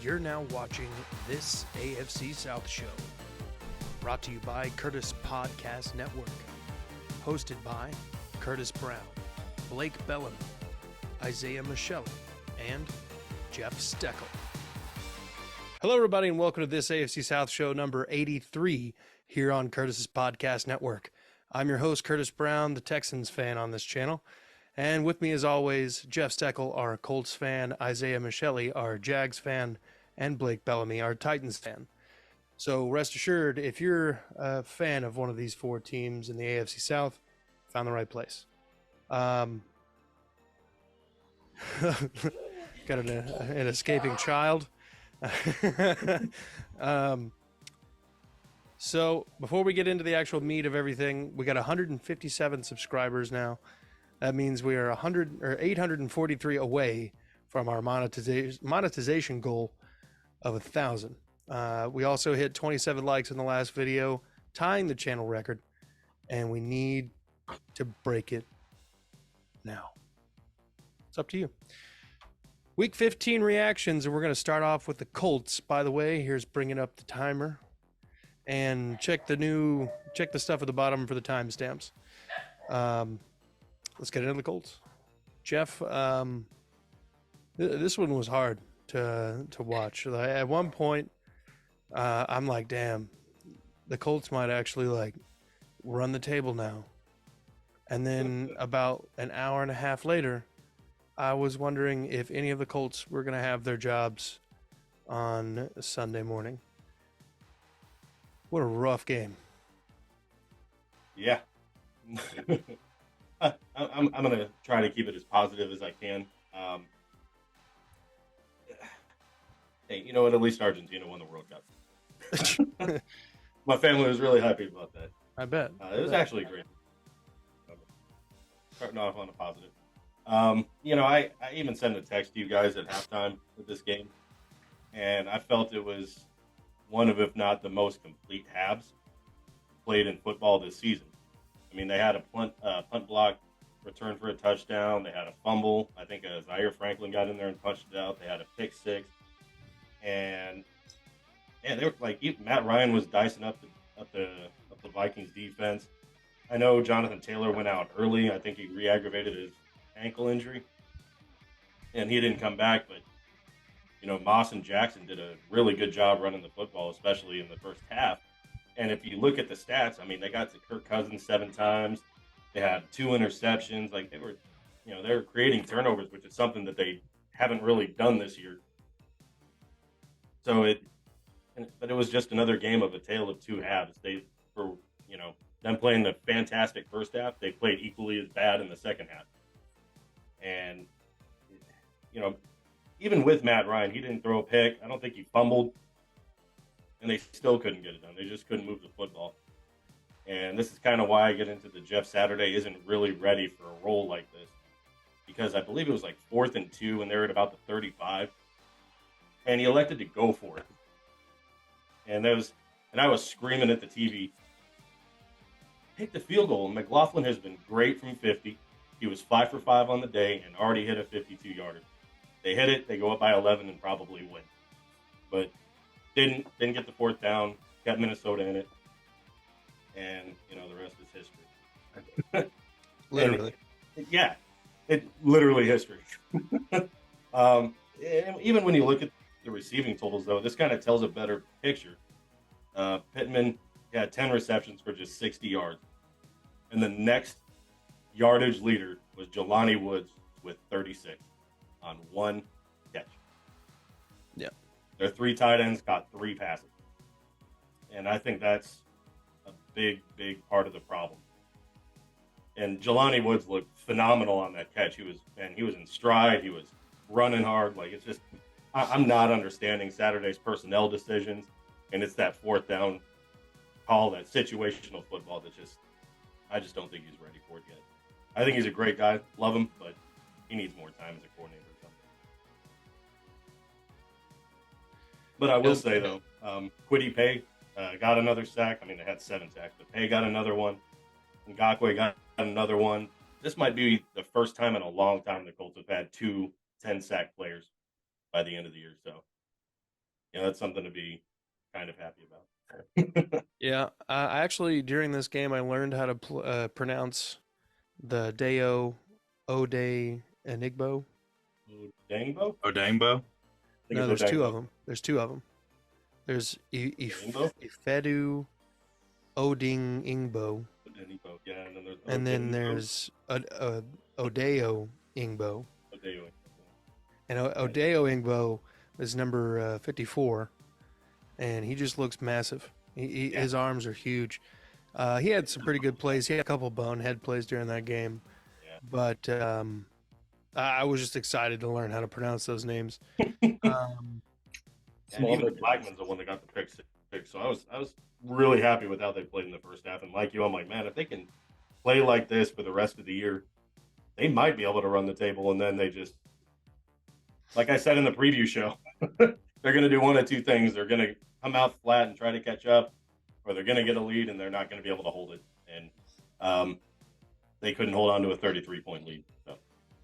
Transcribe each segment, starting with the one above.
You're now watching This AFC South Show, brought to you by Curtis Podcast Network, hosted by Curtis Brown, Blake Bellamy, Isaiah Michelle, and Jeff Steckel. Hello, everybody, and welcome to This AFC South Show number 83 here on Curtis's Podcast Network. I'm your host, Curtis Brown, the Texans fan on this channel. And with me, as always, Jeff Steckel, our Colts fan, Isaiah Michelle, our Jags fan, and Blake Bellamy, our Titans fan. So rest assured, if you're a fan of one of these four teams in the AFC South, found the right place. Got an escaping child. So before we get into the actual meat of everything, we got 157 subscribers now. That means we are 843 away from our monetization goal of 1,000. We also hit 27 likes in the last video, tying the channel record, and we need to break it now. It's up to you. Week 15 reactions, and we're going to start off with the Colts. By the way, here's bringing up the timer, and check the stuff at the bottom for the timestamps. Let's get into the Colts. Jeff, this one was hard to watch. At one point, I'm like, damn, the Colts might actually run the table now. And then about an hour and a half later, I was wondering if any of the Colts were going to have their jobs on Sunday morning. What a rough game. Yeah. I'm going to try to keep it as positive as I can. Hey, you know what? At least Argentina won the World Cup. My family was really happy about that. I bet. It was actually great. Starting off on a positive. I even sent a text to you guys at halftime with this game, and I felt it was one of, if not the most complete halves played in football this season. I mean, they had a punt block return for a touchdown. They had a fumble. I think Zaire Franklin got in there and punched it out. They had a pick six. And they were Matt Ryan was dicing up the Vikings defense. I know Jonathan Taylor went out early. I think he re-aggravated his ankle injury, and he didn't come back. But Moss and Jackson did a really good job running the football, especially in the first half. And if you look at the stats, I mean, they got to Kirk Cousins 7 times. They had 2 interceptions. They were creating turnovers, which is something that they haven't really done this year. So but it was just another game of a tale of two halves. Them playing the fantastic first half, they played equally as bad in the second half. And, even with Matt Ryan, he didn't throw a pick. I don't think he fumbled. And they still couldn't get it done. They just couldn't move the football. And this is kind of why I get into the Jeff Saturday isn't really ready for a role like this. Because I believe it was 4th and 2, and they were at about the 35. And he elected to go for it. And I was screaming at the TV, take the field goal. And McLaughlin has been great from 50. He was 5 for 5 on the day and already hit a 52-yarder. They hit it, they go up by 11 and probably win. But didn't get the 4th down, got Minnesota in it, and the rest is history. Literally. It's literally history. And even when you look at the receiving totals, though, this kind of tells a better picture. Pittman had 10 receptions for just 60 yards. And the next yardage leader was Jelani Woods with 36 on 1 catch. Yeah. Their 3 tight ends caught 3 passes. And I think that's a big, big part of the problem. And Jelani Woods looked phenomenal on that catch. He was in stride. He was running hard. It's just, I'm not understanding Saturday's personnel decisions. And it's that 4th down call, that situational football I just don't think he's ready for it yet. I think he's a great guy. Love him, but he needs more time as a coordinator or something. But I will say, though, Kwity Paye got another sack. I mean, they had 7 sacks, but Paye got another one. Ngakoue got another one. This might be the first time in a long time the Colts have had 2 10-sack players by the end of the year. So that's something to be kind of happy about. Yeah, I actually during this game I learned how to pronounce the Deo Ode Enigbo. Dangbo? Odangbo? I think No, it's there's two of Odangbo. them. There's two of them. There's Dangbo? Ifedu Oding Ingbo, Odangbo. Yeah, and then there's and then Odangbo. there's Odeo Ingbo. Odeo. And Odeo Ingbo is number 54, and he just looks massive. His arms are huge. He had some pretty good plays. He had a couple bonehead plays during that game, but I was just excited to learn how to pronounce those names. And even Blackman's the one that got the pick. So I was really happy with how they played in the first half. And like you, I'm like, man, if they can play like this for the rest of the year, they might be able to run the table. And then they just, like I said in the preview show, they're going to do one of two things. They're going to come out flat and try to catch up, or they're going to get a lead and they're not going to be able to hold it. And they couldn't hold on to a 33-point lead. So.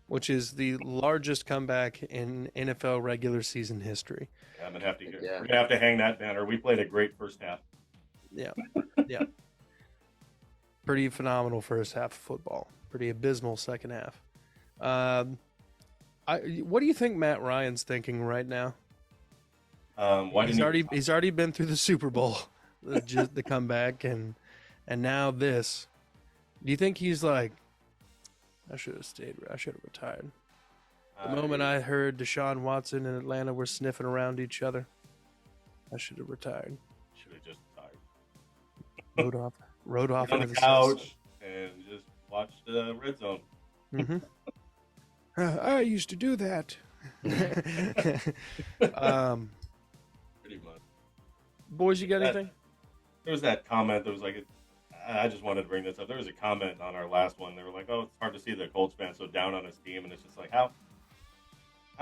Which is the largest comeback in NFL regular season history. Yeah, we're gonna have to hang that banner. We played a great first half. Yeah, yeah. Pretty phenomenal first half of football. Pretty abysmal second half. What do you think Matt Ryan's thinking right now? He's already been through the Super Bowl, just the comeback, and now this. Do you think he's like, I should have stayed. I should have retired. The moment I heard Deshaun Watson and Atlanta were sniffing around each other, I should have retired. Should have just retired. Rode off on the couch and just watched Red Zone. Mm-hmm. I used to do that. Pretty much. Boys, you got anything? There was that comment that was like, I just wanted to bring this up. There was a comment on our last one. They were like, oh, it's hard to see the Colts fan so down on his team. And it's just like, how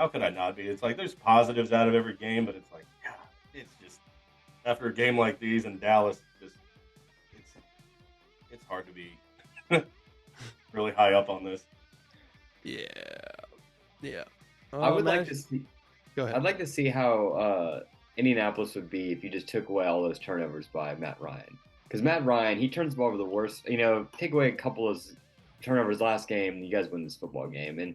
could I not be? It's like there's positives out of every game, but it's like, God, it's just after a game like these in Dallas, it's hard to be really high up on this. Yeah. I would like to see. Go ahead. I'd like to see how Indianapolis would be if you just took away all those turnovers by Matt Ryan. Because Matt Ryan, he turns the ball over the worst. Take away a couple of turnovers last game, you guys win this football game. And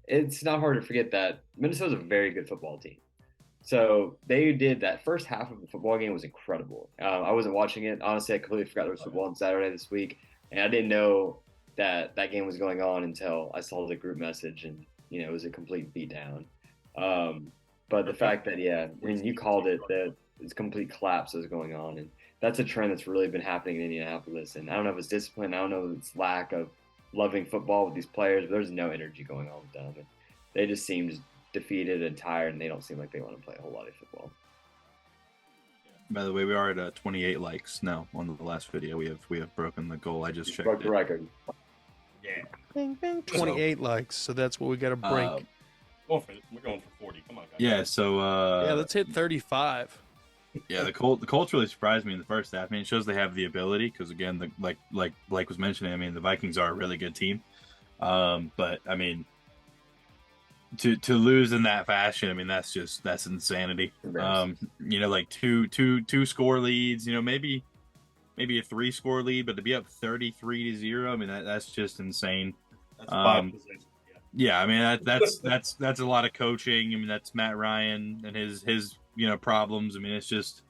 it's not hard to forget that Minnesota's a very good football team. So they did that first half of the football game was incredible. I wasn't watching it. Honestly, I completely forgot there was football on Saturday this week. And I didn't know that game was going on until I saw the group message, and, it was a complete beatdown. But the fact that, when you called it, that it's complete collapse that was going on. And that's a trend that's really been happening in Indianapolis. And I don't know if it's discipline. I don't know if it's lack of loving football with these players, but there's no energy going on with them. And they just seem defeated and tired, and they don't seem like they want to play a whole lot of football. By the way, we are at 28 likes now on the last video. We have broken the goal. I just checked broke the record. Yeah. Bing, bing. 28 likes, so that's what we got to break. We're going for 40. Come on, guys. Yeah, so let's hit 35. Yeah, the Colts really surprised me in the first half. I mean, it shows they have the ability because, again, like Blake was mentioning, I mean, the Vikings are a really good team. But I mean, to lose in that fashion, I mean, that's insanity. Like two score leads, maybe a 3-score lead, but to be up 33-0, I mean, that's just insane. That's 5 possessions. Yeah, I mean that's a lot of coaching. I mean, that's Matt Ryan and his problems. I mean, it's just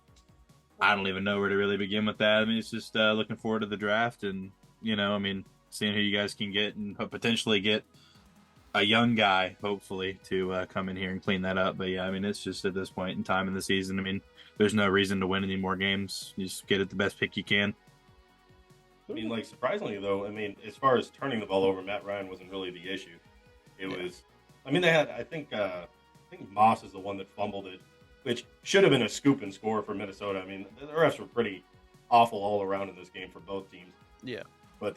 I don't even know where to really begin with that. I mean, it's just looking forward to the draft and I mean, seeing who you guys can get and potentially get a young guy, hopefully, to come in here and clean that up. But yeah, I mean, it's just at this point in time in the season, I mean, there's no reason to win any more games. You just get it the best pick you can. I mean, like, surprisingly though, I mean, as far as turning the ball over, Matt Ryan wasn't really the issue. It was, I mean, they had, I think Moss is the one that fumbled it, which should have been a scoop and score for Minnesota. I mean, the refs were pretty awful all around in this game for both teams. Yeah. But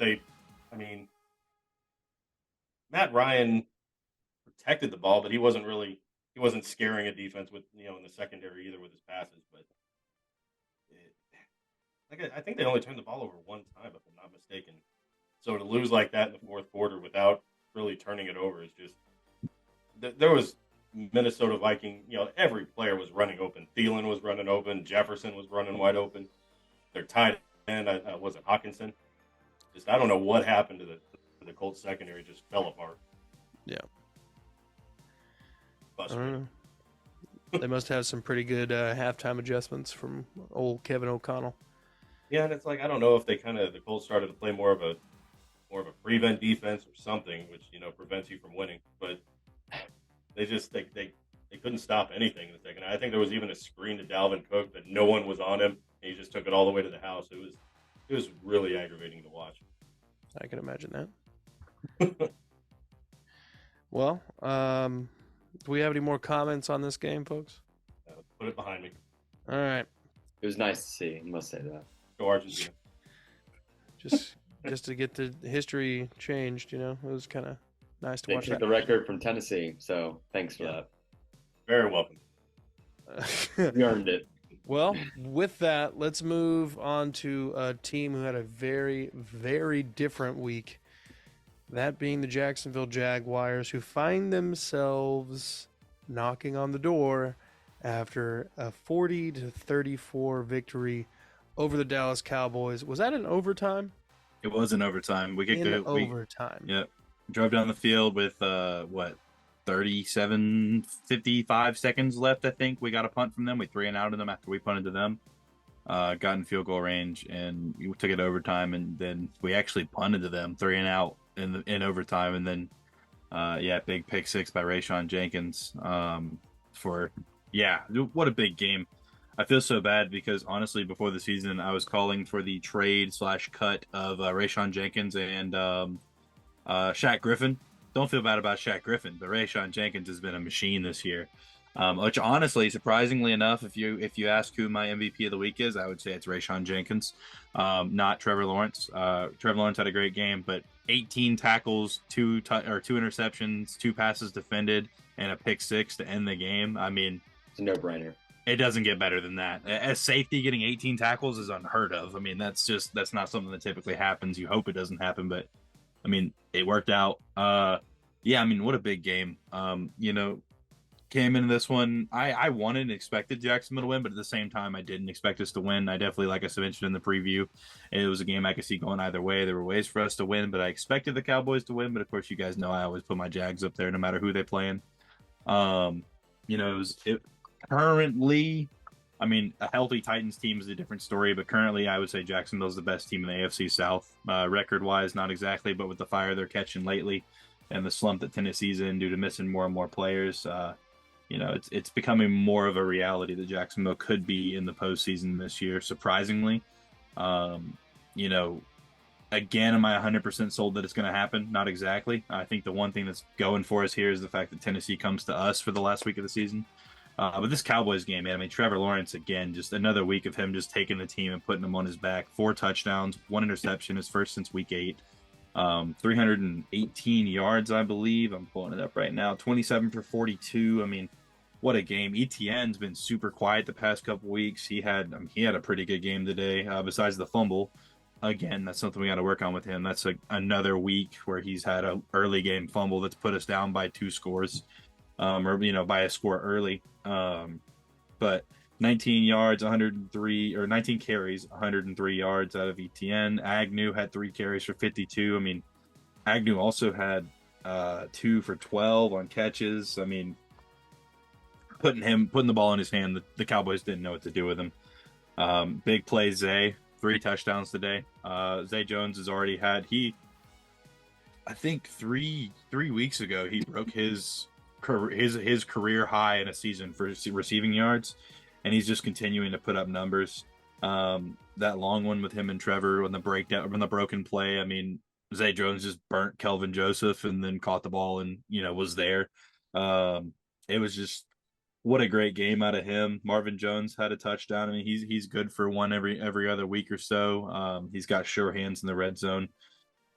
Matt Ryan protected the ball, but he wasn't scaring a defense with, in the secondary either with his passes. But I think they only turned the ball over one time, if I'm not mistaken. So to lose like that in the fourth quarter without really turning it over is just, there was Minnesota Viking, every player was running open. Thielen was running open. Jefferson was running wide open. Their tight end, was it Hawkinson? I don't know what happened to the Colts secondary. Just fell apart. Yeah. I Frustrating. don't know. They must have some pretty good halftime adjustments from old Kevin O'Connell. Yeah, and it's like I don't know if the Colts started to play more of a prevent defense or something, which prevents you from winning. But they couldn't stop anything in the second. I think there was even a screen to Dalvin Cook that no one was on him. And he just took it all the way to the house. It was really aggravating to watch. I can imagine that. Well, do we have any more comments on this game, folks? Put it behind me. All right. It was nice to see. I must say that. Go Argentina. Just to get the history changed, it was kind of nice to They watch took that. the record from Tennessee, so thanks for that. Very welcome. You earned it. Well, with that, let's move on to a team who had a very, very different week. That being the Jacksonville Jaguars, who find themselves knocking on the door after a 40-34 victory over the Dallas Cowboys. Was that an overtime? It was an overtime. We kicked it. Overtime. Yep. Drove down the field with 55 seconds left. I think we got a punt from them. We 3-and-out them after we punted to them. Got in field goal range and we took it overtime, and then we actually punted to them 3-and-out in overtime, and then big pick six by Rayshawn Jenkins. What a big game. I feel so bad because honestly, before the season, I was calling for the trade/cut of Rayshawn Jenkins and Shaq Griffin. Don't feel bad about Shaq Griffin, but Rayshawn Jenkins has been a machine this year. Which honestly, surprisingly enough, if you ask who my MVP of the week is, I would say it's Rayshawn Jenkins, not Trevor Lawrence. Trevor Lawrence had a great game, but 18 tackles, two interceptions, 2 passes defended, and a pick six to end the game. I mean, it's a no-brainer. It doesn't get better than that. As safety, getting 18 tackles is unheard of. I mean, that's not something that typically happens. You hope it doesn't happen, but I mean, it worked out. What a big game. Came into this one, I wanted and expected Jacksonville to win, but at the same time, I didn't expect us to win. I definitely, like I mentioned in the preview, it was a game I could see going either way. There were ways for us to win, but I expected the Cowboys to win. But of course, you guys know I always put my Jags up there, no matter who they're playing. Currently, I mean, a healthy Titans team is a different story, but currently, I would say Jacksonville's the best team in the AFC South. Record-wise, not exactly, but with the fire they're catching lately and the slump that Tennessee's in due to missing more and more players, it's becoming more of a reality that Jacksonville could be in the postseason this year, surprisingly. Again, am I 100% sold that it's going to happen? Not exactly. I think the one thing that's going for us here is the fact that Tennessee comes to us for the last week of the season. But this Cowboys game, man, I mean, Trevor Lawrence, again, just another week of him just taking the team and putting them on his back. 4 touchdowns, 1 interception, his first since week 8. 318 yards, I believe. I'm pulling it up right now. 27 for 42. I mean, what a game. ETN's been super quiet the past couple weeks. He had a pretty good game today, besides the fumble. Again, that's something we got to work on with him. That's another week where he's had an early game fumble that's put us down by 2 scores. By a score early. But 19 yards, 103, or 19 carries, 103 yards out of ETN. Agnew had 3 carries for 52. I mean, Agnew also had 2 for 12 on catches. I mean, putting the ball in his hand, the Cowboys didn't know what to do with him. Big play, Zay, 3 touchdowns today. Zay Jones has already had, I think 3 weeks ago, he broke his career high in a season for receiving yards, and he's just continuing to put up numbers. That long one with him and Trevor on the broken play, I mean, Zay Jones just burnt Kelvin Joseph and then caught the ball and was there. It was just, what a great game out of him. Marvin Jones had a touchdown. I mean, he's good for one every other week or so. He's got sure hands in the red zone.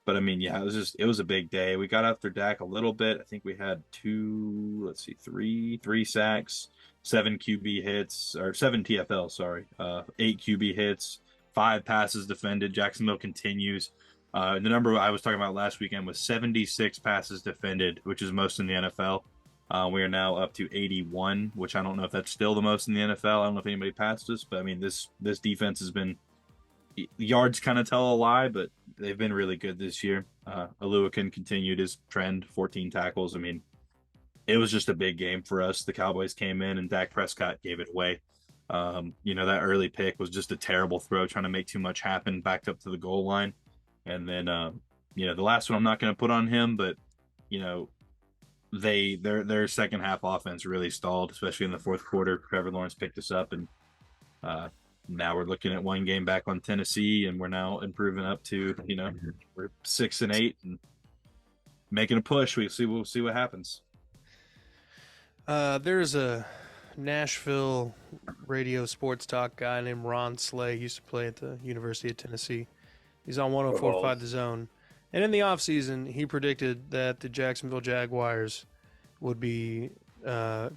But I mean, yeah, it was a big day. We got after Dak a little bit. I think we had 3 sacks, 7 QB hits, or 7 TFL, sorry. 8 QB hits, 5 passes defended. Jacksonville continues. The number I was talking about last weekend was 76 passes defended, which is most in the NFL. We are now up to 81, which I don't know if that's still the most in the NFL. I don't know if anybody passed us, but I mean, this defense has been, yards kind of tell a lie, but they've been really good this year. Aluakin continued his trend, 14 tackles. I mean, it was just a big game for us. The Cowboys came in and Dak Prescott gave it away. That early pick was just a terrible throw, trying to make too much happen, backed up to the goal line. And then, the last one I'm not going to put on him, but, their second half offense really stalled, especially in the fourth quarter. Trevor Lawrence picked us up, and now we're looking at one game back on Tennessee, and we're now improving up to, we're 6-8 and making a push. We'll see what happens. There's a Nashville radio sports talk guy named Ron Slay. He used to play at the University of Tennessee. He's on 104.5 The Zone. And in the offseason, he predicted that the Jacksonville Jaguars would be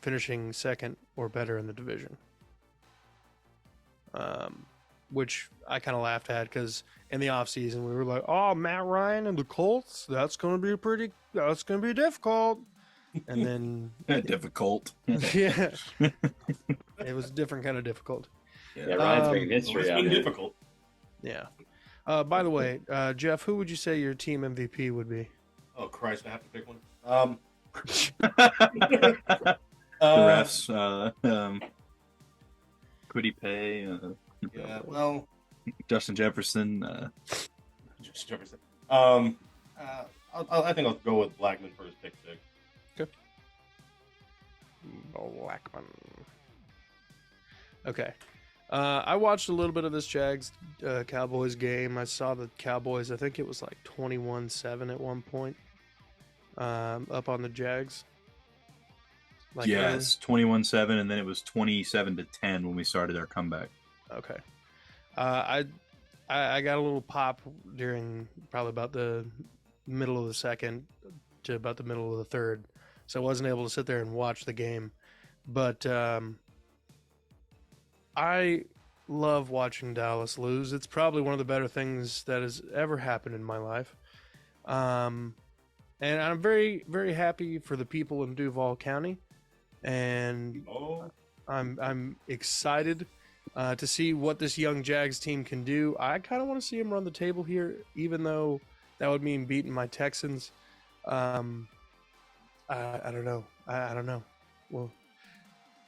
finishing second or better in the division. Which I kind of laughed at because in the offseason, we were like, oh, Matt Ryan and the Colts, that's going to be difficult. And then difficult. Yeah. It was a different kind of difficult. Yeah, Ryan's making history. It's been difficult. Yeah. By the way, Jeff, who would you say your team MVP would be? Oh Christ, I have to pick one. The refs, Quiddy Pay, yeah, well, Justin Jefferson. Justin Jefferson. I think I'll go with Blackman for his pick six. Okay. Blackman. Okay. I watched a little bit of this Jags Cowboys game. I saw the Cowboys, I think it was like 21-7 at one point, up on the Jags. Yes, 21-7, and then it was 27-10 when we started our comeback. Okay. I got a little pop during probably about the middle of the second to about the middle of the third, so I wasn't able to sit there and watch the game. But I love watching Dallas lose. It's probably one of the better things that has ever happened in my life. And I'm very, very happy for the people in Duval County. And I'm excited to see what this young Jags team can do. I kind of want to see them run the table here, even though that would mean beating my Texans. I don't know. I don't know. Well,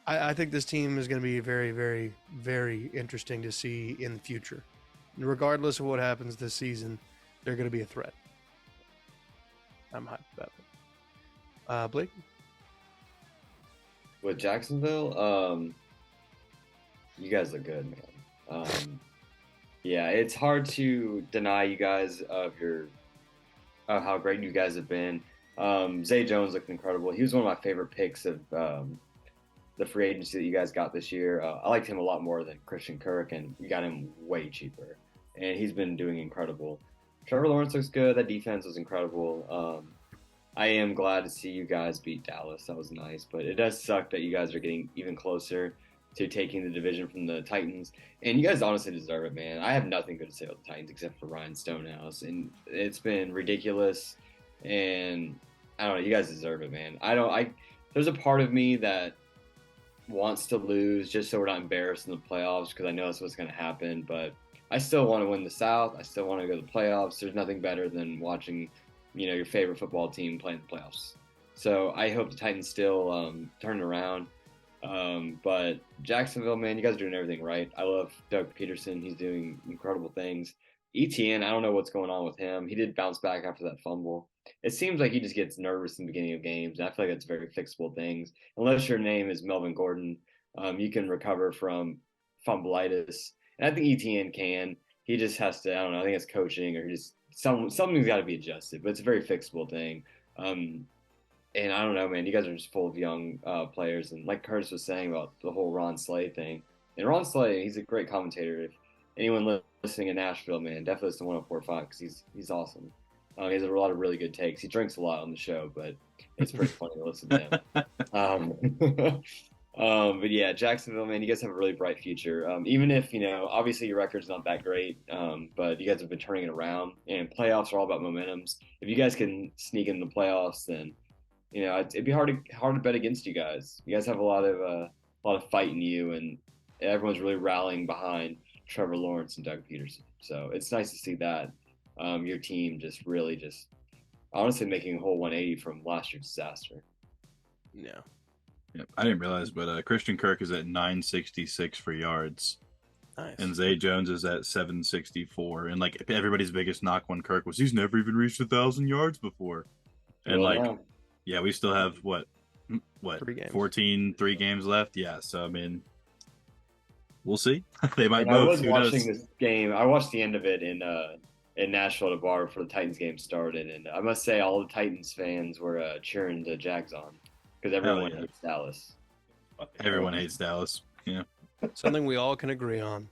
I think this team is going to be very, very, very interesting to see in the future. Regardless of what happens this season, they're going to be a threat. I'm hyped about it. Blake? With Jacksonville, you guys look good, man. Yeah, it's hard to deny you guys of how great you guys have been. Zay Jones looked incredible. He was one of my favorite picks of the free agency that you guys got this year. I liked him a lot more than Christian Kirk, and you got him way cheaper. And he's been doing incredible. Trevor Lawrence looks good. That defense was incredible. I am glad to see you guys beat Dallas. That was nice. But it does suck that you guys are getting even closer to taking the division from the Titans. And you guys honestly deserve it, man. I have nothing good to say about the Titans except for Ryan Stonehouse. And it's been ridiculous. And I don't know. You guys deserve it, man. There's a part of me that wants to lose just so we're not embarrassed in the playoffs because I know that's what's going to happen. But I still want to win the South. I still want to go to the playoffs. There's nothing better than watching, your favorite football team play in the playoffs. So I hope the Titans still turn it around. But Jacksonville, man, you guys are doing everything right. I love Doug Peterson. He's doing incredible things. ETN, I don't know what's going on with him. He did bounce back after that fumble. It seems like he just gets nervous in the beginning of games. And I feel like that's very fixable things. Unless your name is Melvin Gordon, you can recover from fumbleitis. And I think ETN can. He just has to, I don't know, I think it's coaching or just something's got to be adjusted. But it's a very fixable thing. And I don't know, man, you guys are just full of young players. And like Curtis was saying about the whole Ron Slay thing. And Ron Slay, he's a great commentator. If anyone listening in Nashville, man, definitely listen to 104.5 because he's awesome. He has a lot of really good takes. He drinks a lot on the show, but it's pretty funny to listen to him. But yeah, Jacksonville, man, you guys have a really bright future. Even if, obviously your record's not that great, but you guys have been turning it around. And playoffs are all about momentums. If you guys can sneak in the playoffs, then it'd be hard to bet against you guys. You guys have a lot of fight in you, and everyone's really rallying behind Trevor Lawrence and Doug Peterson. So it's nice to see that your team just really honestly making a whole 180 from last year's disaster. Yeah. Yep. I didn't realize, but Christian Kirk is at 966 for yards. Nice. And Zay Jones is at 764. And like everybody's biggest knock on Kirk was he's never even reached 1,000 yards before. And yeah, we still have what 3 games. 3 games left. Yeah, so I mean, we'll see. They might and both. I was Who watching knows? this game. I watched the end of it in Nashville at a bar before the Titans game started, and I must say all the Titans fans were cheering the Jags on because everyone yeah. hates Dallas. Everyone hates Dallas. Yeah. Something we all can agree on.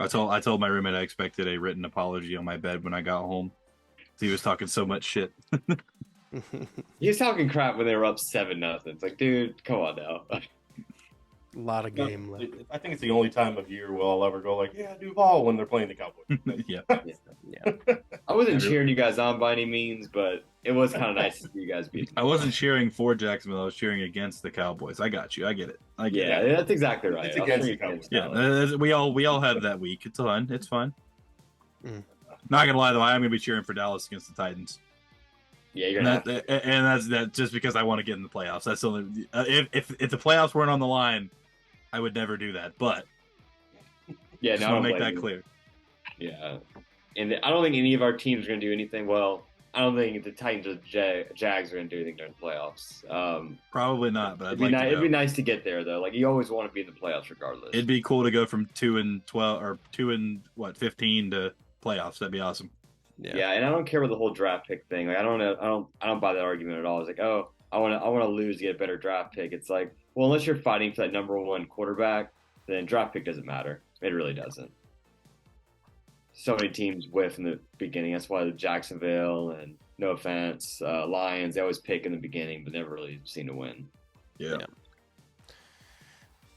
I told my roommate I expected a written apology on my bed when I got home. He was talking so much shit. He was talking crap when they were up 7-0. It's like, dude, come on now. A lot of game left. I think it's the only time of year we'll ever go like, yeah, Duval when they're playing the Cowboys. Yeah. I wasn't cheering you guys on by any means, but it was kind of nice to see you guys beat them. I wasn't cheering for Jacksonville. I was cheering against the Cowboys. I got you. I get it. Yeah, that's exactly right. It's against the Cowboys. Yeah, we all have that week. It's fine. It's fine. Not gonna lie though, I'm gonna be cheering for Dallas against the Titans. Yeah, you're gonna. And that's that just because I want to get in the playoffs. That's the only. If the playoffs weren't on the line, I would never do that. But yeah, just want to make that clear. Yeah, and I don't think any of our teams are gonna do anything well. I don't think the Titans or Jags are gonna do anything during the playoffs. Probably not, but it'd be nice to get there though. Like you always want to be in the playoffs regardless. It'd be cool to go from 2-12 or 2-15 to playoffs. That'd be awesome. Yeah, and I don't care about the whole draft pick thing. Like I don't buy that argument at all. It's like, oh, I want to lose to get a better draft pick. It's like, well, unless you're fighting for that number 1 quarterback, then draft pick doesn't matter. It really doesn't. So many teams whiff in the beginning. That's why the Jacksonville and no offense, Lions, they always pick in the beginning, but never really seem to win. Yeah.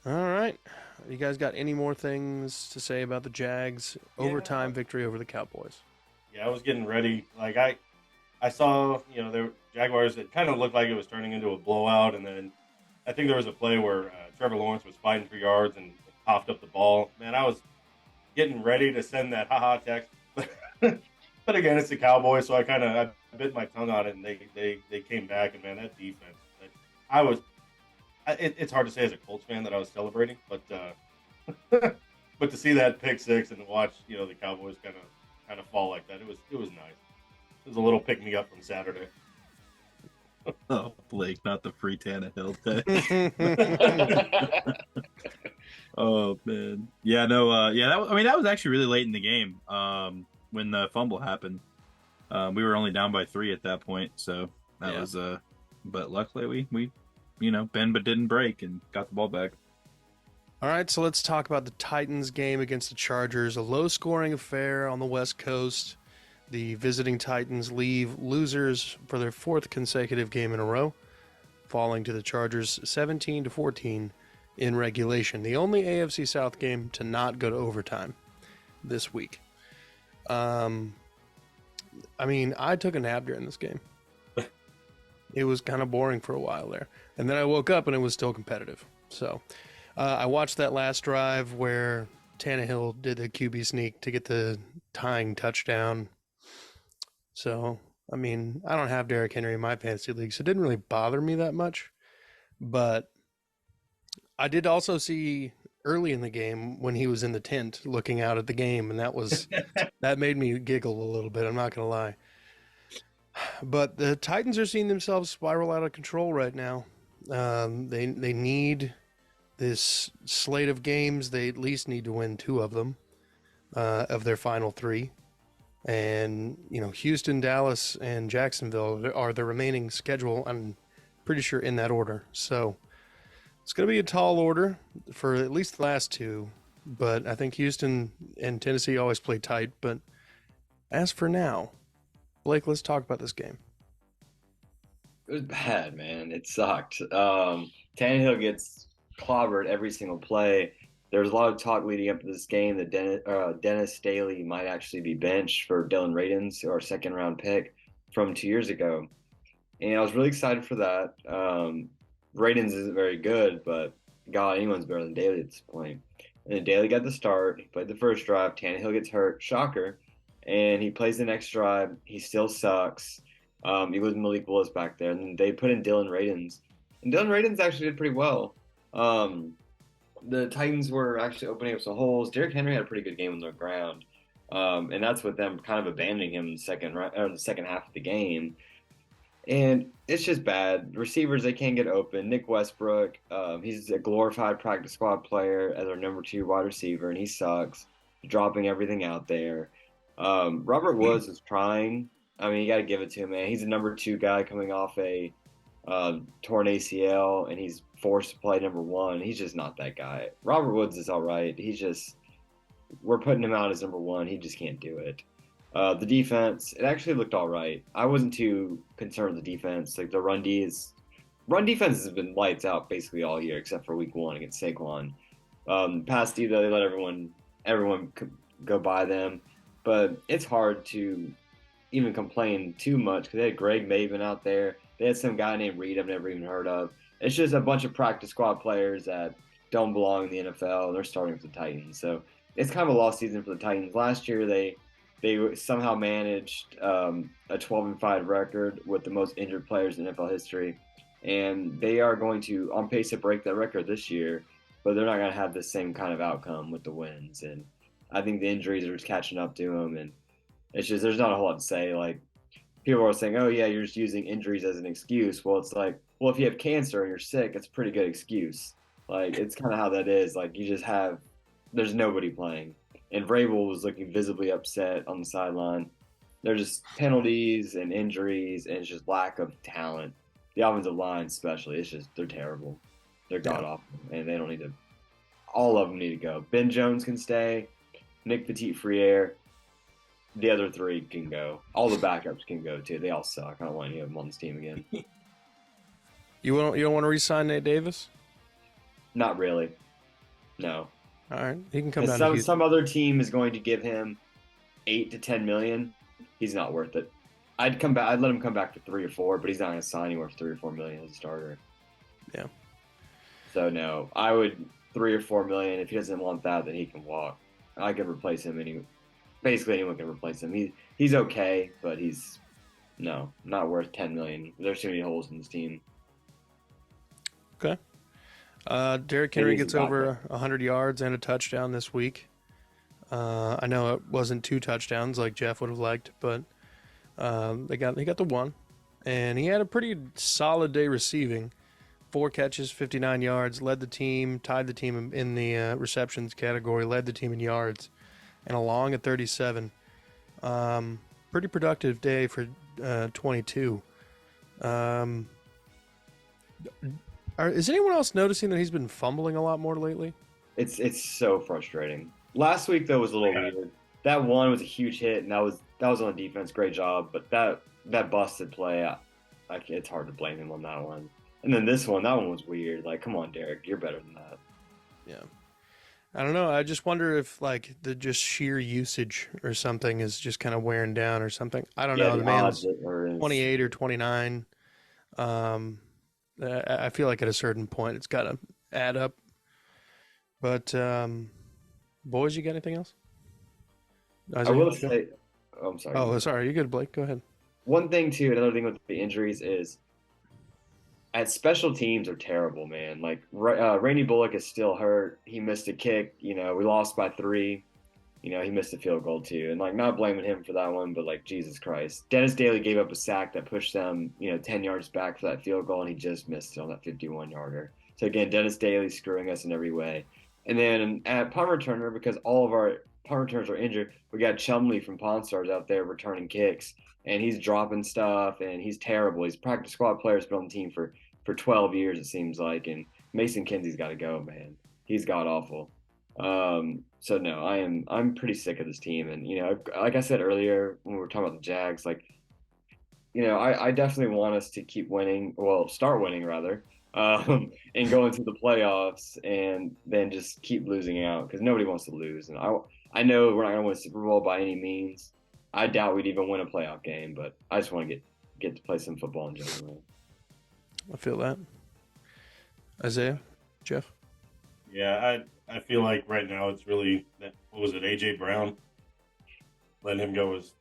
All right. You guys got any more things to say about the Jags overtime victory over the Cowboys? Yeah, I was getting ready. Like I saw, the Jaguars. It kind of looked like it was turning into a blowout, and then I think there was a play where Trevor Lawrence was fighting for yards and coughed up the ball. Man, I was getting ready to send that haha text, but again, it's the Cowboys, so I bit my tongue on it, and they came back, and man, that defense. It's hard to say as a Colts fan that I was celebrating, but but to see that pick six and to watch the Cowboys kind of fall like that, it was nice. It was a little pick me up from Saturday. Oh, Blake, not the free Tannehill day. Oh man, yeah, no, that was actually really late in the game. When the fumble happened, we were only down by 3 at that point, so that was but luckily we bend but didn't break and got the ball back. All right, so let's talk about the Titans game against the Chargers. A low-scoring affair on the West Coast. The visiting Titans leave losers for their 4th consecutive game in a row, falling to the Chargers 17-14 in regulation. The only AFC South game to not go to overtime this week. I took a nap during this game. It was kind of boring for a while there. And then I woke up and it was still competitive. So I watched that last drive where Tannehill did the QB sneak to get the tying touchdown. So, I don't have Derrick Henry in my fantasy league, so it didn't really bother me that much. But I did also see early in the game when he was in the tent looking out at the game, and that made me giggle a little bit, I'm not going to lie. But the Titans are seeing themselves spiral out of control right now. They need this slate of games. They at least need to win 2 of them, of their final 3. And, Houston, Dallas, and Jacksonville are the remaining schedule, I'm pretty sure in that order. So it's going to be a tall order for at least the last 2. But I think Houston and Tennessee always play tight. But as for now, Blake, let's talk about this game. It was bad, man. It sucked. Tannehill gets clobbered every single play. There was a lot of talk leading up to this game that Dennis Staley might actually be benched for Dylan Radins, our second-round pick from 2 years ago. and I was really excited for that. Ratings isn't very good, but God, anyone's better than Daly at this point. And then Daly got the start. He played the first drive. Tannehill gets hurt. Shocker. And he plays the next drive. He still sucks. You lose Malik Willis back there. And then they put in Dylan Radins. And Dylan Radins actually did pretty well. The Titans were actually opening up some holes. Derrick Henry had a pretty good game on the ground. And that's with them kind of abandoning him in the second half of the game. And it's just bad. Receivers, they can't get open. Nick Westbrook, he's a glorified practice squad player as our number 2 wide receiver, and he sucks, dropping everything out there. Robert Woods is trying. I mean, you got to give it to him, man. He's a number 2 guy coming off a torn ACL, and he's forced to play number 1. He's just not that guy. Robert Woods is all right. We're putting him out as number 1. He just can't do it. The defense, it actually looked all right. I wasn't too concerned with the defense. Like the run defense has been lights out basically all year except for week 1 against Saquon. Past D, though, they let everyone go by them, but it's hard to even complain too much because they had Greg Maven out there. They had some guy named Reed I've never even heard of. It's just a bunch of practice squad players that don't belong in the NFL, and they're starting with the Titans. So it's kind of a lost season for the Titans. Last year, they somehow managed a 12-5 record with the most injured players in NFL history, and they are going to on pace to break that record this year, but they're not going to have the same kind of outcome with the wins. And I think the injuries are just catching up to them, and it's just there's not a whole lot to say. Like people are saying, "Oh yeah, you're just using injuries as an excuse." Well, it's like, well, if you have cancer and you're sick, it's a pretty good excuse. Like it's kind of how that is. Like there's nobody playing. And Vrabel was looking visibly upset on the sideline. There's just penalties and injuries, and it's just lack of talent. The offensive line, especially, they're terrible. They're god awful, and they don't need to. All of them need to go. Ben Jones can stay. Nick Petit-Frere. The other 3 can go. All the backups can go too. They all suck. I don't want any of them on this team again. You don't want to re-sign Nate Davis? Not really. No. All right, he can come down. To some other team is going to give him $8 to $10 million. He's not worth it. I'd let him come back for 3 or 4, but he's not going to sign anywhere for 3 or 4 million as a starter. Yeah. So no, I would 3 or 4 million. If he doesn't want that, then he can walk. I could replace him. Basically anyone can replace him. He's okay, but he's not worth 10 million. There's too many holes in this team. Okay. Derrick Henry gets over 100 yards and a touchdown this week. I know it wasn't 2 touchdowns like Jeff would have liked, but they got the 1, and he had a pretty solid day receiving. 4 catches, 59 yards, led the team, tied the team in the receptions category, led the team in yards, and a long at 37. Pretty productive day for 22. Is anyone else noticing that he's been fumbling a lot more lately? It's so frustrating. Last week though was a little weird. That one was a huge hit, and that was on defense. Great job, but that busted play, it's hard to blame him on that one. And then that one was weird. Like, come on, Derek, you're better than that. Yeah, I don't know. I just wonder if like the just sheer usage or something is just kind of wearing down or something. I don't know. The man's 28 or 29. I feel like at a certain point it's got to add up. But, boys, you got anything else? I will say, I'm sorry. Oh, sorry. You're good, Blake. Go ahead. One thing, too, another thing with the injuries is at special teams are terrible, man. Like, Randy Bullock is still hurt. He missed a kick. We lost by 3. He missed a field goal, too. And, like, not blaming him for that one, but, like, Jesus Christ. Dennis Daly gave up a sack that pushed them, 10 yards back for that field goal, and he just missed it on that 51-yarder. So, again, Dennis Daly screwing us in every way. And then at punt returner, because all of our punt returners are injured, we got Chumley from Pawn Stars out there returning kicks, and he's dropping stuff, and he's terrible. He's a practice squad player. He's been on the team for 12 years, it seems like, and Mason Kinsey's got to go, man. He's god-awful. So no, I'm pretty sick of this team, and like I said earlier when we were talking about the Jags, like I definitely want us to keep winning, well, start winning rather, and go into the playoffs, and then just keep losing out because nobody wants to lose. And I know we're not going to win a Super Bowl by any means. I doubt we'd even win a playoff game, but I just want to get get to play some football in general. I feel that. Isaiah, Jeff. Yeah, I feel like right now it's really what was it, AJ Brown? Letting him go was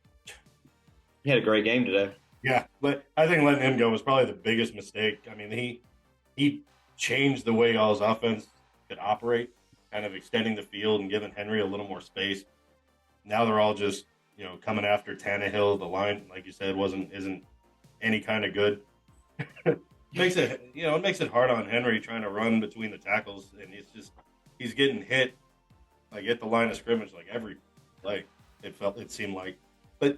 He had a great game today. yeah, but I think letting him go was probably the biggest mistake. I mean, he changed the way y'all's offense could operate, kind of extending the field and giving Henry a little more space. Now they're all just coming after Tannehill. The line, like you said, isn't any kind of good. Makes it hard on Henry trying to run between the tackles, and he's getting hit like at the line of scrimmage like every play. It seemed like, but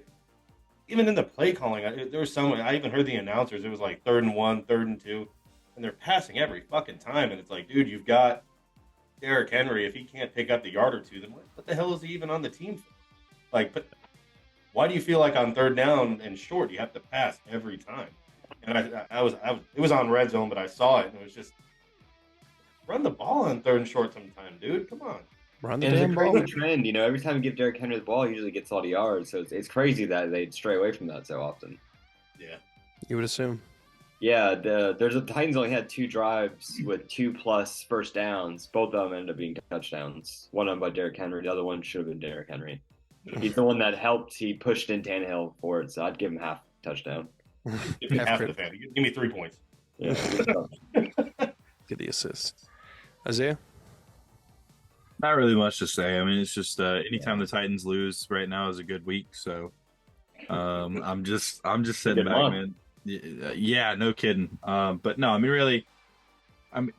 even in the play calling, there was some. I even heard the announcers. It was like 3rd and 1, 3rd and 2, and they're passing every fucking time. And it's like, dude, you've got Derrick Henry. If he can't pick up the yard or two, then what the hell is he even on the team for? Like, but why do you feel like on 3rd down and short you have to pass every time? And it was on red zone, but I saw it, and it was just run the ball on 3rd and short sometime, dude. Come on. Run the And it's damn a ball. crazy trend, every time you give Derrick Henry the ball, he usually gets all the yards. So it's crazy that they stray away from that so often. Yeah. You would assume. Yeah, the Titans only had 2 drives with 2+ first downs. Both of them ended up being touchdowns. One of them by Derrick Henry. The other one should have been Derrick Henry. He's the one that helped. He pushed in Tannehill for it, so I'd give him half touchdown. Give me half the fan. Give me 3 points. Yeah. Get the assist. Isaiah? Not really much to say. I mean, it's just anytime the Titans lose right now is a good week. So I'm just sitting back, man. Yeah, no kidding. But no, I mean, really,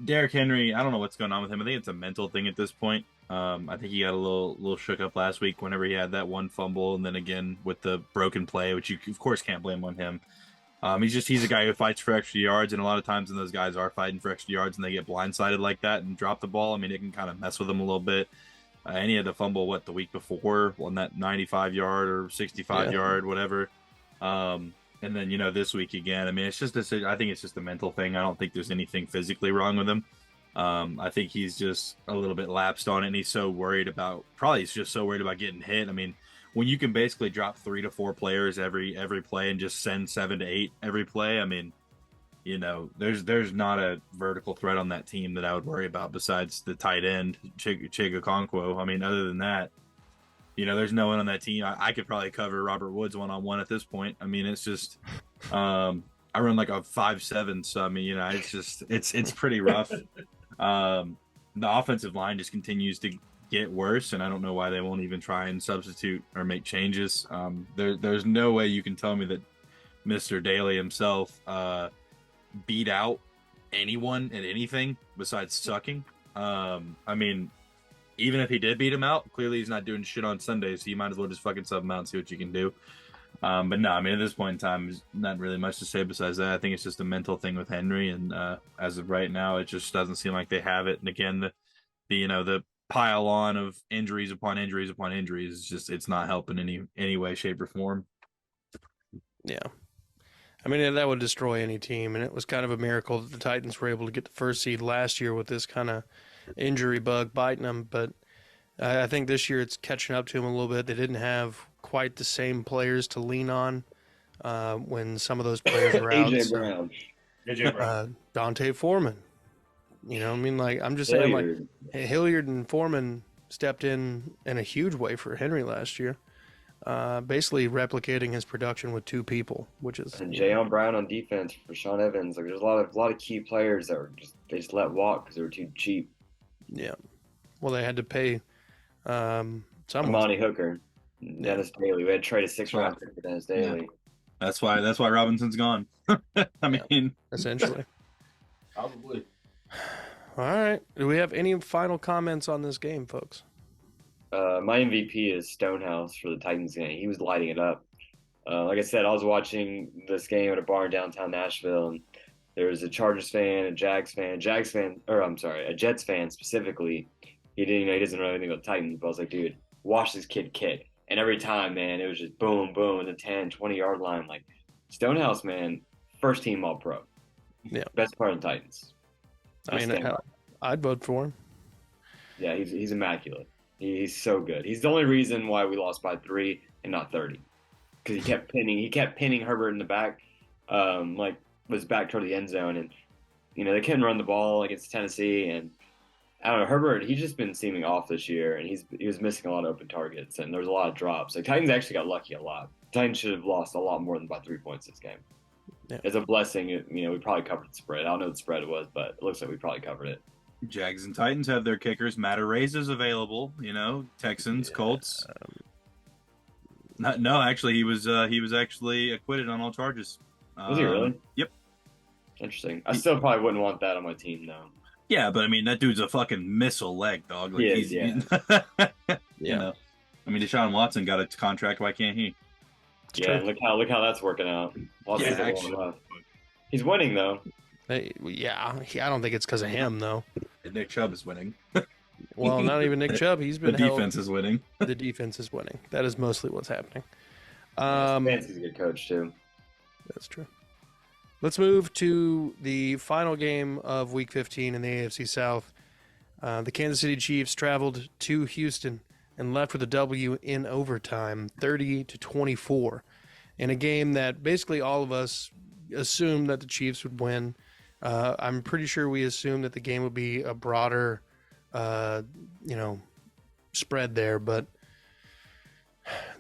Derrick Henry. I don't know what's going on with him. I think it's a mental thing at this point. I think he got a little shook up last week whenever he had that one fumble, and then again with the broken play, which you of course can't blame on him. He's a guy who fights for extra yards, and a lot of times when those guys are fighting for extra yards and they get blindsided like that and drop the ball, I mean, it can kind of mess with them a little bit. And he had the fumble the week before on that 95-yard or 65-yard, whatever. And then this week again. I mean, it's just I think it's just a mental thing. I don't think there's anything physically wrong with him. I think he's just a little bit lapsed on it, and he's just so worried about getting hit. I mean, when you can basically drop 3 to 4 players every play and just send 7 to 8 every play, I mean, there's not a vertical threat on that team that I would worry about besides the tight end, Chig Okonkwo. I mean, other than that, there's no one on that team. I could probably cover Robert Woods one-on-one at this point. I mean, it's just I run like a 5'7", so I mean, it's just it's pretty rough. The offensive line just continues to get worse, and I don't know why they won't even try and substitute or make changes. There's no way you can tell me that Mr. Daly himself beat out anyone at anything besides sucking. I mean, even if he did beat him out, clearly he's not doing shit on Sundays, so you might as well just fucking sub him out and see what you can do. But no, I mean, at this point in time, there's not really much to say besides that. I think it's just a mental thing with Henry, and as of right now, it just doesn't seem like they have it. And again, the pile on of injuries upon injuries upon injuries, it's not helping any way, shape, or form. Yeah. I mean, that would destroy any team, and it was kind of a miracle that the Titans were able to get the first seed last year with this kind of injury bug biting them. But I think this year it's catching up to them a little bit. They didn't have quite the same players to lean on when some of those players were out. AJ Brown. Dante Foreman. I mean, like, I'm just saying, like, Hilliard and Foreman stepped in a huge way for Henry last year, basically replicating his production with 2 people, which is. And Jayon Brown on defense for Sean Evans. Like, there's a lot of key players that they just let walk because they were too cheap. Yeah. Well, they had to pay someone. Amani Hooker, Dennis Daly. We had to trade a 6th-round pick for Dennis Daly. Yeah. That's why Robinson's gone. I mean, essentially. Probably. All right. Do we have any final comments on this game, folks? My MVP is Stonehouse for the Titans game. He was lighting it up. Like I said, I was watching this game at a bar in downtown Nashville, and there was a Chargers fan, a Jets fan specifically. He doesn't know anything about the Titans, but I was like, dude, watch this kid kick. And every time, man, it was just boom, boom, in the 10, 20-yard line. Like, Stonehouse, man, first team All-Pro. Yeah. Best part of the Titans. I mean, I'd vote for him. Yeah, he's immaculate. He's so good. He's the only reason why we lost by 3 and not 30. Because he kept pinning Herbert in the back. like was back toward the end zone, and they couldn't run the ball against Tennessee, and I don't know, Herbert, he's just been seeming off this year, and he was missing a lot of open targets, and there was a lot of drops. Like Titans actually got lucky a lot. Titans should have lost a lot more than by 3 points this game. Yeah. It's a blessing. We probably covered the spread. I don't know what the spread was, but it looks like we probably covered it. Jags and Titans have their kickers. Matt Araiz is available. Texans, Colts. No, actually, he was actually acquitted on all charges. Was he really? Yep. Interesting. I still probably wouldn't want that on my team, though. Yeah, but I mean, that dude's a fucking missile leg, dog. Like, he is, yeah. I mean, Deshaun Watson got a contract. Why can't he? Yeah, look how that's working out. Watson's he's winning though. Yeah, I don't think it's because of him though. Nick Chubb is winning. Well, not even Nick Chubb. He's been the defense is winning. The defense is winning. That is mostly what's happening. Stefanski's a good coach too. That's true. Let's move to the final game of Week 15 in the AFC South. The Kansas City Chiefs traveled to Houston and left with a W in overtime, 30-24, in a game that basically all of us assumed that the Chiefs would win. I'm pretty sure we assumed that the game would be a broader, spread there, but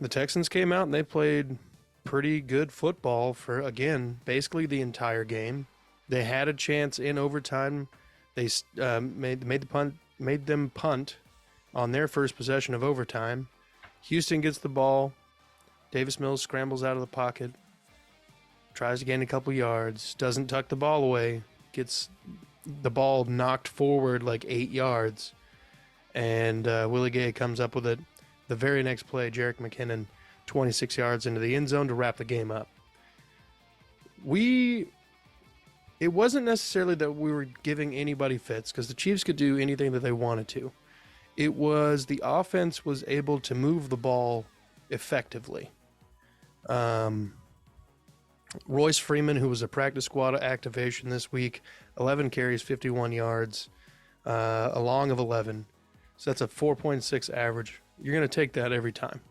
the Texans came out and they played pretty good football for, again, basically the entire game. They had a chance in overtime. They made them punt on their first possession of overtime. Houston gets the ball. Davis Mills scrambles out of the pocket, tries to gain a couple yards, doesn't tuck the ball away, gets the ball knocked forward like 8 yards, and Willie Gay comes up with it. The very next play, Jerick McKinnon, 26 yards into the end zone to wrap the game up. It wasn't necessarily that we were giving anybody fits, because the Chiefs could do anything that they wanted to. It was the offense was able to move the ball effectively. Royce Freeman, who was a practice squad activation this week, 11 carries, 51 yards, a long of 11. So that's a 4.6 average. You're going to take that every time.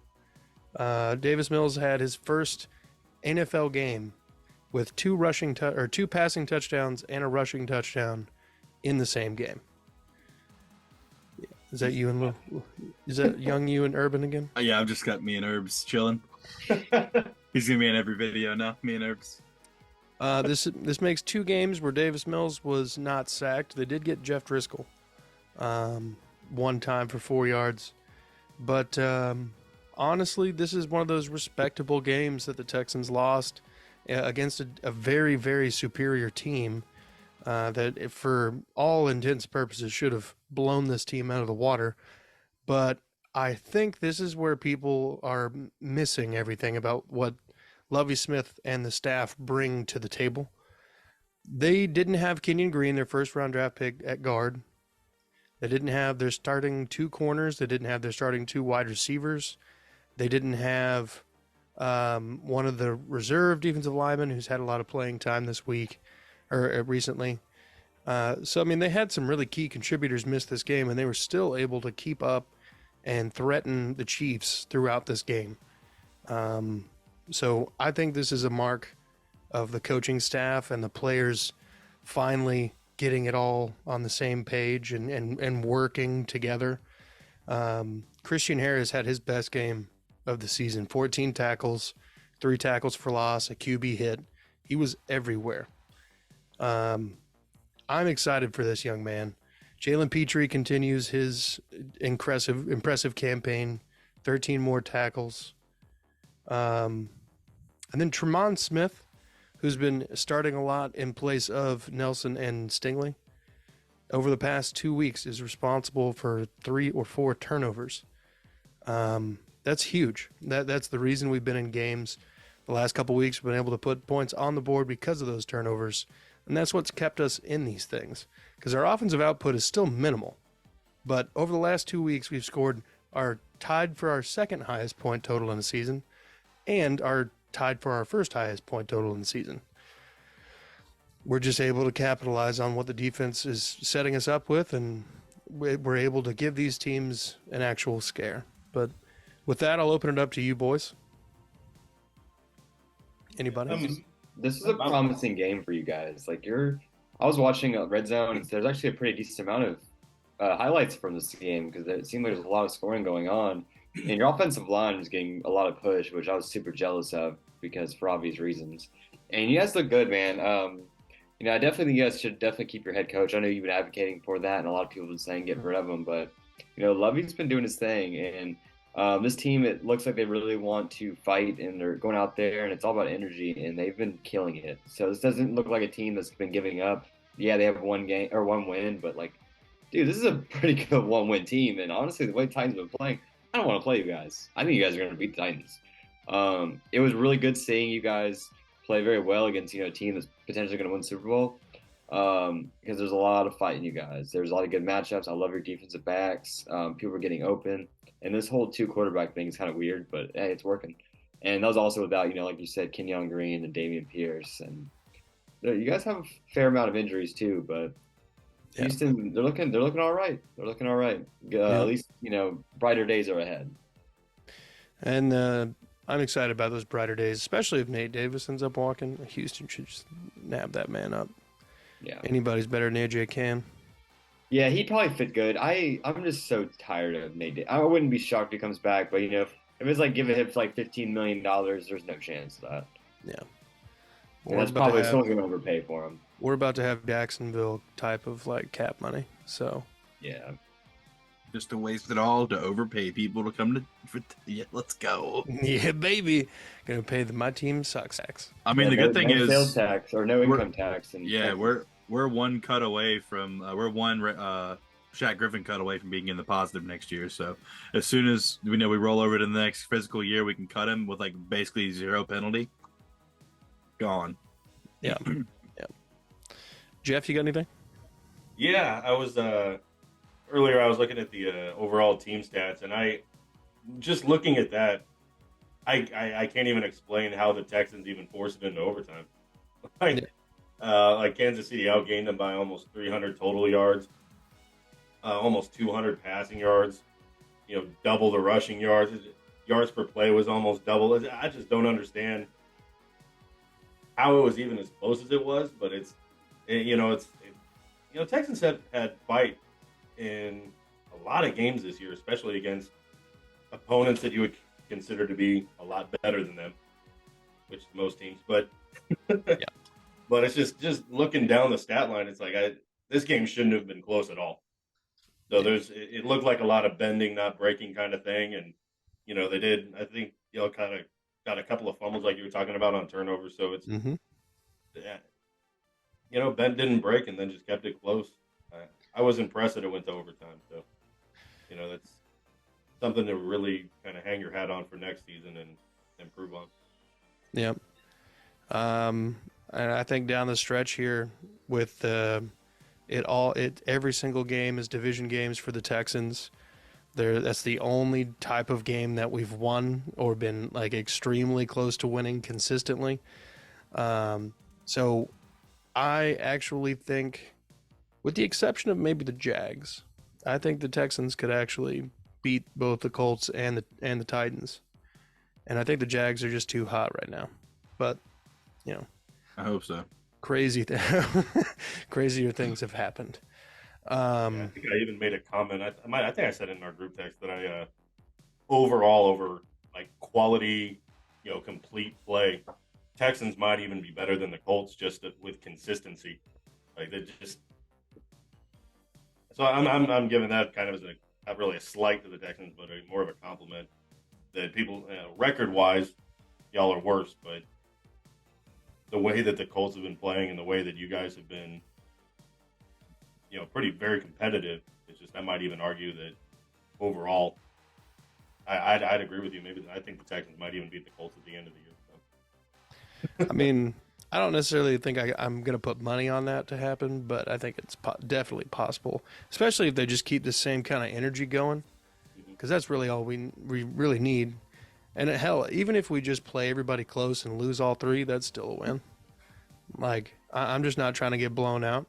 Davis Mills had his first NFL game with two passing touchdowns and a rushing touchdown in the same game. Is that you and is that young you and Urban again? Yeah, I've just got me and Herbs chilling. He's gonna be in every video now. Me and Herbs. This makes 2 games where Davis Mills was not sacked. They did get Jeff Driscoll one time for 4 yards, but honestly, this is one of those respectable games that the Texans lost against a very, very superior team that, for all intents and purposes, should have blown this team out of the water. But I think this is where people are missing everything about what Lovie Smith and the staff bring to the table. They didn't have Kenyon Green, their first-round draft pick, at guard. They didn't have their starting 2 corners. They didn't have their starting 2 wide receivers. They didn't have one of the reserve defensive linemen who's had a lot of playing time this week or recently. So, I mean, they had some really key contributors miss this game, and they were still able to keep up and threaten the Chiefs throughout this game. So I think this is a mark of the coaching staff and the players finally getting it all on the same page and working together. Christian Harris had his best game of the season, 14 tackles, 3 tackles for loss, a QB hit. He was everywhere. I'm excited for this young man. Jalen Petrie continues his impressive campaign, 13 more tackles. And then Tremont Smith, who's been starting a lot in place of Nelson and Stingley over the past 2 weeks, is responsible for 3 or 4 turnovers. That's huge. That's the reason we've been in games the last couple weeks. We've been able to put points on the board because of those turnovers. And that's what's kept us in these things, because our offensive output is still minimal. But over the last 2 weeks, we've tied for our second highest point total in the season and are tied for our first highest point total in the season. We're just able to capitalize on what the defense is setting us up with, and we're able to give these teams an actual scare. But with that, I'll open it up to you boys. Anybody? this is a promising game for you guys. Like I was watching Red Zone, and there's actually a pretty decent amount of highlights from this game because it seemed like there's a lot of scoring going on, and your offensive line was getting a lot of push, which I was super jealous of because for obvious reasons. And you guys look good, man. I definitely think you guys should definitely keep your head coach. I know you've been advocating for that, and a lot of people have been saying get rid of him, but Lovey's been doing his thing, and this team, it looks like they really want to fight, and they're going out there, and it's all about energy, and they've been killing it. So this doesn't look like a team that's been giving up. Yeah, they have one win, but like, dude, this is a pretty good one-win team. And honestly, the way the Titans have been playing, I don't want to play you guys. I think you guys are going to beat the Titans. It was really good seeing you guys play very well against a team that's potentially going to win Super Bowl. Because there's a lot of fight in you guys. There's a lot of good matchups. I love your defensive backs. People are getting open. And this whole 2-quarterback thing is kind of weird, but hey, it's working. And that was also without, like you said, Kenyon Green and Damian Pierce. And you guys have a fair amount of injuries too, but Houston, they're looking all right. They're looking all right. At least, brighter days are ahead. And I'm excited about those brighter days, especially if Nate Davis ends up walking. Houston should just nab that man up. Yeah. Anybody's better than AJ Can. Yeah, he'd probably fit good. I'm just so tired of Nate Davis. I wouldn't be shocked if he comes back, but if it's like giving him like $15 million, there's no chance of that. Yeah. And that's probably someone's going to overpay for him. We're about to have Jacksonville type of like cap money. So yeah. Just to waste it all to overpay people to come to let's go. Yeah, baby. Gonna pay my team sucks. I mean, the good thing is sales tax or no income tax. And we're one cut away from we're one Shaq Griffin cut away from being in the positive next year. So as soon as we roll over to the next fiscal year, we can cut him with like basically zero penalty. Gone. Yeah. Yeah. Jeff, you got anything? Yeah, I was earlier. I was looking at the overall team stats, and I just looking at that. I can't even explain how the Texans even forced it into overtime. Like Kansas City outgained them by almost 300 total yards, almost 200 passing yards. Double the rushing yards. Yards per play was almost double. I just don't understand how it was even as close as it was. But Texans had fight in a lot of games this year, especially against opponents that you would consider to be a lot better than them, which is most teams. But but it's just looking down the stat line, it's like this game shouldn't have been close at all. So it looked like a lot of bending, not breaking kind of thing, and they did. I think kind of got a couple of fumbles like you were talking about on turnovers. So it's bend didn't break and then just kept it close. I was impressed that it went to overtime. So, that's something to really kind of hang your hat on for next season and improve on. Yep. And I think down the stretch here with every single game is division games for the Texans. That's the only type of game that we've won or been like extremely close to winning consistently. So I actually think, with the exception of maybe the Jags, I think the Texans could actually beat both the Colts and the Titans. And I think the Jags are just too hot right now. But, I hope so. Crazier things have happened. I think I even made a comment. I think I said it in our group text that I overall over like quality, complete play, Texans might even be better than the Colts just with consistency. Like they just. So I'm giving that kind of as not really a slight to the Texans, but more of a compliment that people record wise, y'all are worse, but the way that the Colts have been playing and the way that you guys have been, very competitive. It's just I might even argue that overall, I'd agree with you. Maybe I think the Texans might even beat the Colts at the end of the year. So. I mean, I don't necessarily think I'm going to put money on that to happen, but I think it's definitely possible, especially if they just keep the same kind of energy going, because that's really all we really need. And hell, even if we just play everybody close and lose all three, that's still a win. Like, I'm just not trying to get blown out.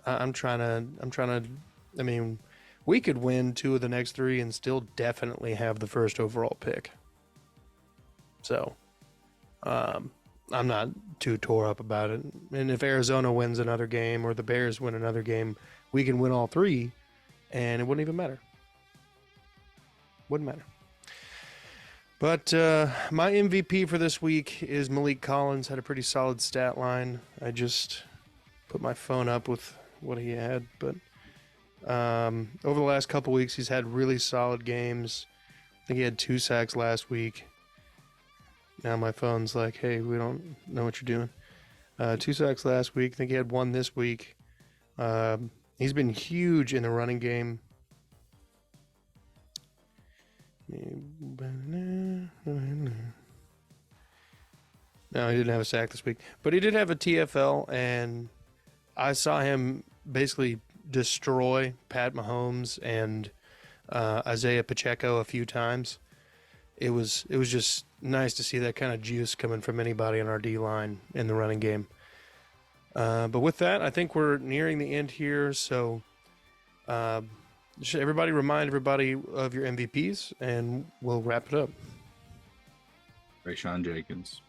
I'm trying to, I mean, we could win 2 of the next 3 and still definitely have the first overall pick. So, I'm not too tore up about it. And if Arizona wins another game or the Bears win another game, we can win all three, and it wouldn't even matter. Wouldn't matter. But my MVP for this week is Malik Collins. Had a pretty solid stat line. I just put my phone up with what he had. But over the last couple weeks, he's had really solid games. I think he had 2 sacks last week. Now my phone's like, hey, we don't know what you're doing. 2 sacks last week. I think he had 1 this week. He's been huge in the running game. No, he didn't have a sack this week. But he did have a TFL, and I saw him basically destroy Pat Mahomes and Isaiah Pacheco a few times. It was just nice to see that kind of juice coming from anybody on our D-line in the running game. But with that, I think we're nearing the end here. So should everybody remind everybody of your MVPs, and we'll wrap it up. Rayshawn Jenkins.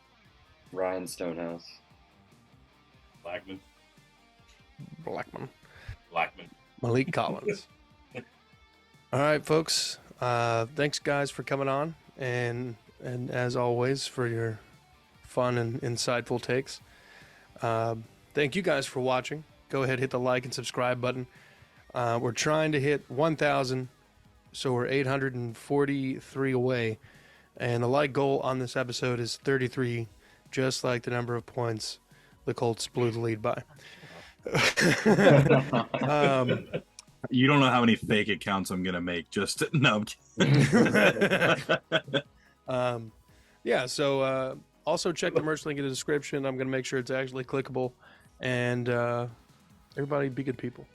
Ryan Stonehouse. Blackman. Malik Collins. All right, folks. Thanks, guys, for coming on, and as always, for your fun and insightful takes. Thank you guys for watching. Go ahead, hit the like and subscribe button. We're trying to hit 1,000, so we're 843 away. And the like goal on this episode is 33, just like the number of points the Colts blew the lead by. You don't know how many fake accounts I'm gonna make. Just no. Yeah. So also check the merch link in the description. I'm gonna make sure it's actually clickable, and everybody be good people.